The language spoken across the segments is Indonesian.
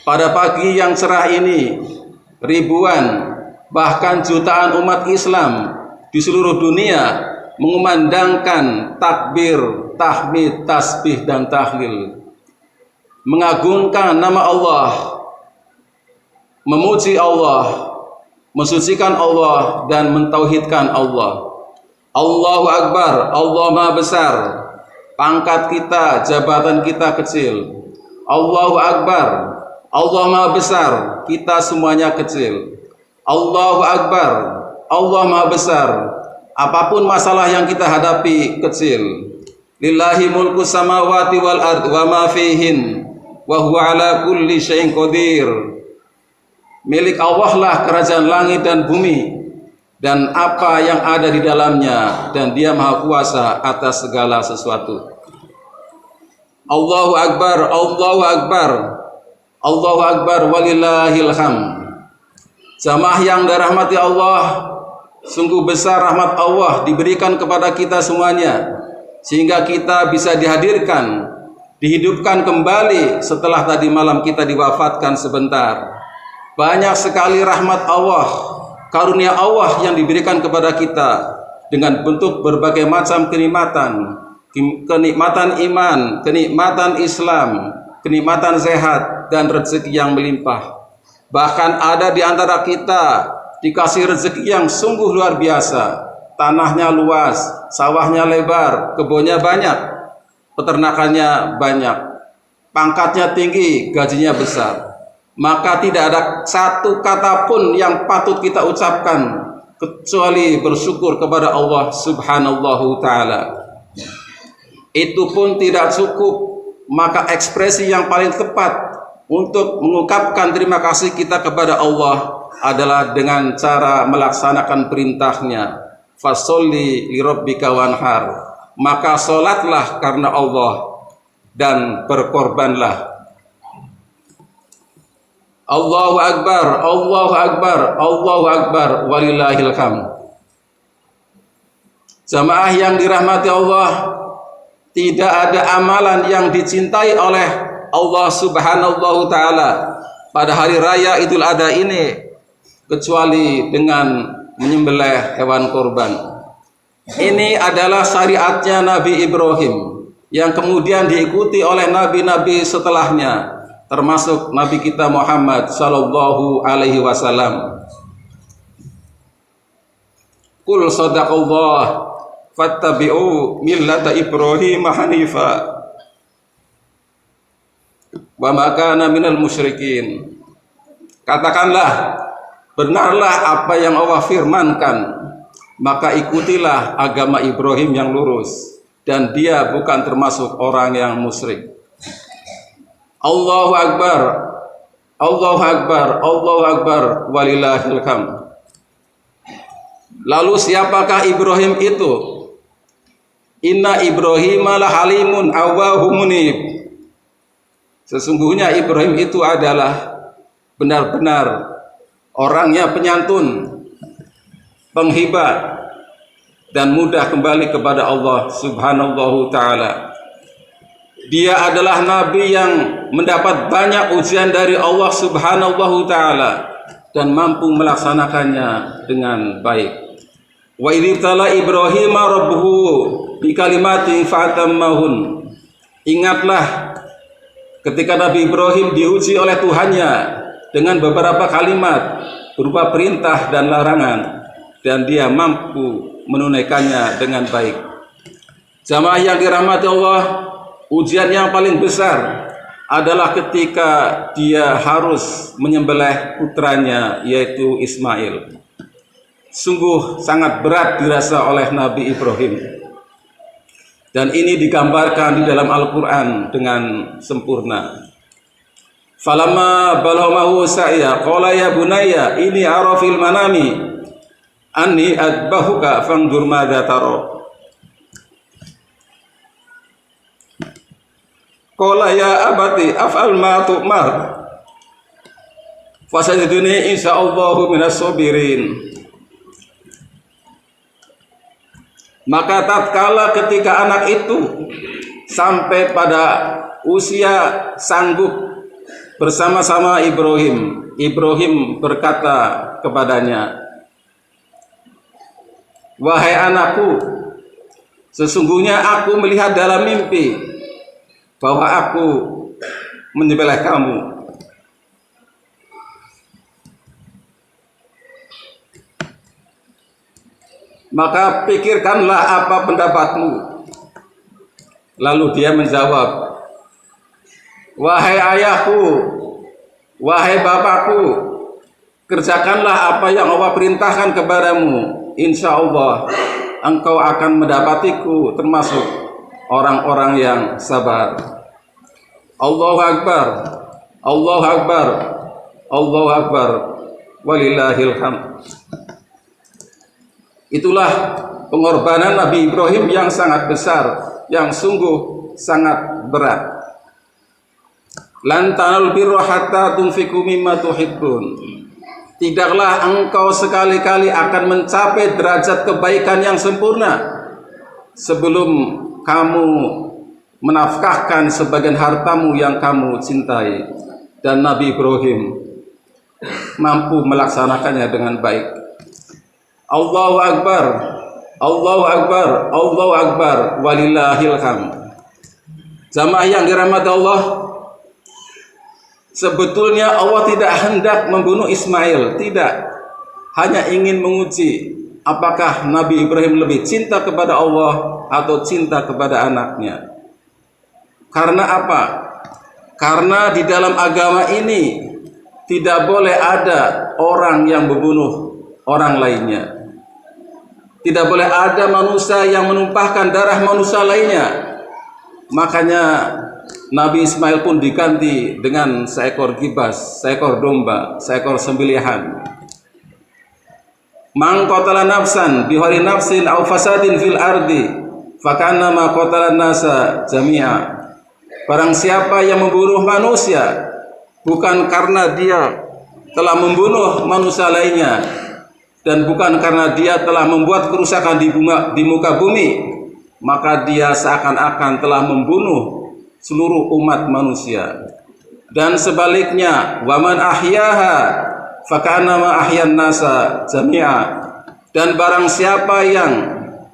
Pada pagi yang cerah ini, ribuan bahkan jutaan umat Islam di seluruh dunia mengumandangkan takbir, tahmid, tasbih dan tahlil, mengagungkan nama Allah, memuji Allah, mensucikan Allah dan mentauhidkan Allah. Allahu Akbar, Allah Maha Besar. Pangkat kita, jabatan kita kecil. Allahu Akbar, Allah Maha Besar, kita semuanya kecil. Allahu Akbar, Allah Maha Besar. Apapun masalah yang kita hadapi kecil. Lillahi mulku samawati wal ard wa ma fihin wa huwa ala kulli syai'in qadir. Milik Allah lah kerajaan langit dan bumi dan apa yang ada di dalamnya, dan Dia Maha Kuasa atas segala sesuatu. Allahu Akbar, Allahu Akbar, Allahu Akbar, walillahil hamd. Jamaah yang dirahmati Allah, sungguh besar rahmat Allah diberikan kepada kita semuanya, sehingga kita bisa dihadirkan, dihidupkan kembali setelah tadi malam kita diwafatkan sebentar. Banyak sekali rahmat Allah, karunia Allah yang diberikan kepada kita dengan bentuk berbagai macam kenikmatan, kenikmatan iman, kenikmatan Islam, kenikmatan sehat dan rezeki yang melimpah. Bahkan ada di antara kita dikasih rezeki yang sungguh luar biasa. Tanahnya luas, sawahnya lebar, kebunnya banyak, peternakannya banyak, pangkatnya tinggi, gajinya besar. Maka tidak ada satu kata pun yang patut kita ucapkan kecuali bersyukur kepada Allah Subhanahu Ta'ala. Itu pun tidak cukup, maka ekspresi yang paling tepat untuk mengungkapkan terima kasih kita kepada Allah adalah dengan cara melaksanakan perintahnya. Fasolli li rabbika wanhar, maka solatlah karena Allah dan berkorbanlah. Allahu Akbar, Allahu Akbar, Allahu Akbar, walillahil hamd. Jamaah yang dirahmati Allah, tidak ada amalan yang dicintai oleh Allah Subhanahu Ta'ala pada hari raya Idul Adha ini kecuali dengan menyembelih hewan korban. Ini adalah syariatnya Nabi Ibrahim yang kemudian diikuti oleh nabi-nabi setelahnya, termasuk Nabi kita Muhammad sallallahu alaihi wasallam. Qul sadaqallah fattabi'u millata Ibrahim hanifa wa ma kana minal musyrikin. Katakanlah, benarlah apa yang Allah firmankan, maka ikutilah agama Ibrahim yang lurus, dan dia bukan termasuk orang yang musyrik. Allahu Akbar, Allahu Akbar, Allahu Akbar, walillahil hamd. Lalu siapakah Ibrahim itu? Inna Ibrahim la halimun awwahum munib. Sesungguhnya Ibrahim itu adalah benar-benar orangnya penyantun, penghibah, dan mudah kembali kepada Allah Subhanahu Ta'ala. Dia adalah nabi yang mendapat banyak ujian dari Allah Subhanahu Ta'ala dan mampu melaksanakannya dengan baik. Wa idhibtala Ibrahim rabbuhu bi kalimatin fa'atammahun. Ingatlah ketika Nabi Ibrahim diuji oleh Tuhannya dengan beberapa kalimat berupa perintah dan larangan, dan dia mampu menunaikannya dengan baik. Jamaah yang dirahmati Allah, ujian yang paling besar adalah ketika dia harus menyembelih putranya, yaitu Ismail. Sungguh sangat berat dirasa oleh Nabi Ibrahim, dan ini digambarkan di dalam Al-Quran dengan sempurna. Falamma balagha sa'ya qala ya bunayya inni ara fil manami anni adbahuka fanzur madza tara. Qala ya abati af'al ma tu'mar fasajiduni insyaallahu minas sabirin. Maka tatkala ketika anak itu sampai pada usia sanggup bersama-sama Ibrahim. Ibrahim berkata kepadanya, "Wahai anakku, sesungguhnya aku melihat dalam mimpi bahwa aku menyembelih kamu. Maka pikirkanlah apa pendapatmu." Lalu dia menjawab, "Wahai ayahku, wahai bapakku, kerjakanlah apa yang Allah perintahkan kepadamu. Insya Allah engkau akan mendapatiku termasuk orang-orang yang sabar." Allahu Akbar, Allahu Akbar, Allahu Akbar, walillahil hamd. Itulah pengorbanan Nabi Ibrahim yang sangat besar, yang sungguh sangat berat. Lan tanalul birra hatta tunfiqu mimma tuhibbun. Tidaklah engkau sekali-kali akan mencapai derajat kebaikan yang sempurna sebelum kamu menafkahkan sebagian hartamu yang kamu cintai. Dan Nabi Ibrahim mampu melaksanakannya dengan baik. Allahu Akbar, Allahu Akbar, Allahu Akbar, walillahil hamd. Jamaah yang dirahmati Allah, sebetulnya Allah tidak hendak membunuh Ismail, tidak. Hanya ingin menguji apakah Nabi Ibrahim lebih cinta kepada Allah atau cinta kepada anaknya. Karena apa? Karena di dalam agama ini tidak boleh ada orang yang membunuh orang lainnya. Tidak boleh ada manusia yang menumpahkan darah manusia lainnya. Makanya Nabi Ismail pun diganti dengan seekor kibas, seekor domba, seekor sembelihan. Man qatala nafsan bighairi nafsin aw fasadin fil ardi fakannama qatala nasa jami'a. Barang siapa yang membunuh manusia bukan karena dia telah membunuh manusia lainnya, dan bukan karena dia telah membuat kerusakan di muka bumi, maka dia seakan-akan telah membunuh seluruh umat manusia. Dan sebaliknya, waman ahyaha fakannama ahyan nasa jami'a. Dan barang siapa yang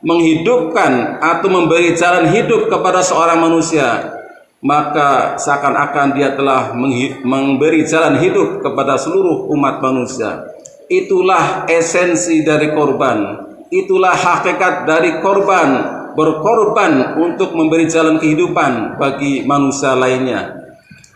menghidupkan atau memberi jalan hidup kepada seorang manusia, maka seakan-akan dia telah memberi jalan hidup kepada seluruh umat manusia. Itulah esensi dari korban. Itulah hakikat dari korban. Berkorban untuk memberi jalan kehidupan bagi manusia lainnya.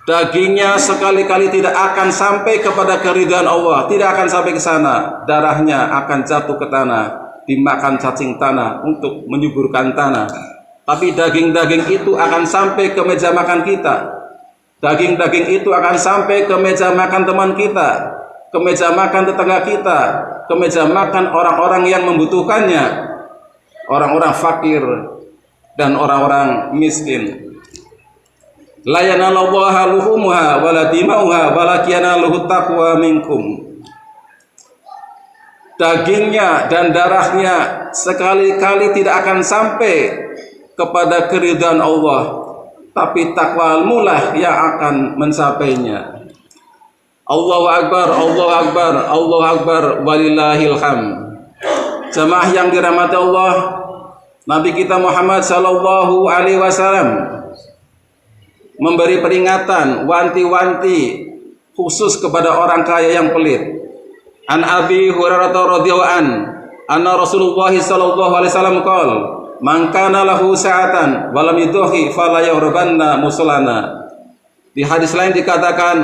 Dagingnya sekali-kali tidak akan sampai kepada keridhaan Allah, tidak akan sampai ke sana. Darahnya akan jatuh ke tanah, dimakan cacing tanah untuk menyuburkan tanah. Tapi daging-daging itu akan sampai ke meja makan kita. Daging-daging itu akan sampai ke meja makan teman kita, ke meja makan tetangga kita, ke meja makan orang-orang yang membutuhkannya, orang-orang fakir dan orang-orang miskin. La yanalallaha luhumuha wala dimauha walakin yanaluhu taqwa minkum. Dagingnya dan darahnya sekali-kali tidak akan sampai kepada keridhaan Allah, tapi takwamu lah yang akan mencapainya. Allahu Akbar, Allahu Akbar, Allahu Akbar, walillahil hamd. Jamaah yang dirahmati Allah, Nabi kita Muhammad sallallahu alaihi wasallam memberi peringatan, wanti-wanti khusus kepada orang kaya yang pelit. An Abi Hurairah radhiyallahu an, anna Rasulullah sallallahu alaihi wasallam qala, "Man kana lahu sa'atan wa lam yudhi fala yahrabanna musallana." Di hadis lain dikatakan,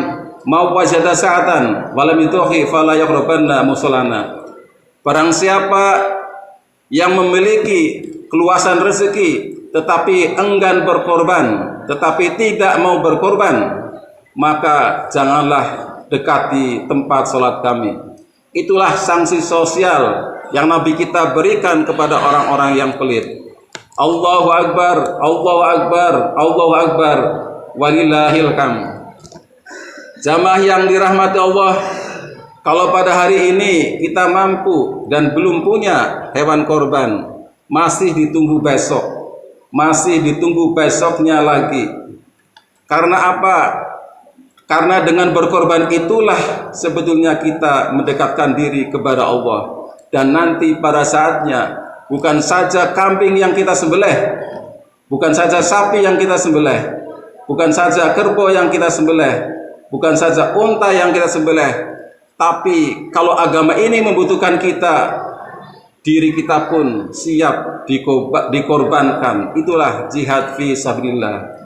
"Mau wajada sa'atan wa lam yudhi fala yahrabanna musallana." Barang siapa yang memiliki keluasan rezeki tetapi enggan berkorban, tetapi tidak mau berkorban, maka janganlah dekati tempat sholat kami. Itulah sanksi sosial yang Nabi kita berikan kepada orang-orang yang pelit. Allahu Akbar, Allahu Akbar, Allahu Akbar, walillahil hamd. Jamaah yang dirahmati Allah, kalau pada hari ini kita mampu dan belum punya hewan korban, masih ditunggu besok. Masih ditunggu besoknya lagi. Karena apa? Karena dengan berkorban itulah sebetulnya kita mendekatkan diri kepada Allah. Dan nanti pada saatnya bukan saja kambing yang kita sembelih, bukan saja sapi yang kita sembelih, bukan saja kerbau yang kita sembelih, bukan saja unta yang kita sembelih, tapi kalau agama ini membutuhkan kita, diri kita pun siap dikorbankan. Itulah jihad fi sabilillah.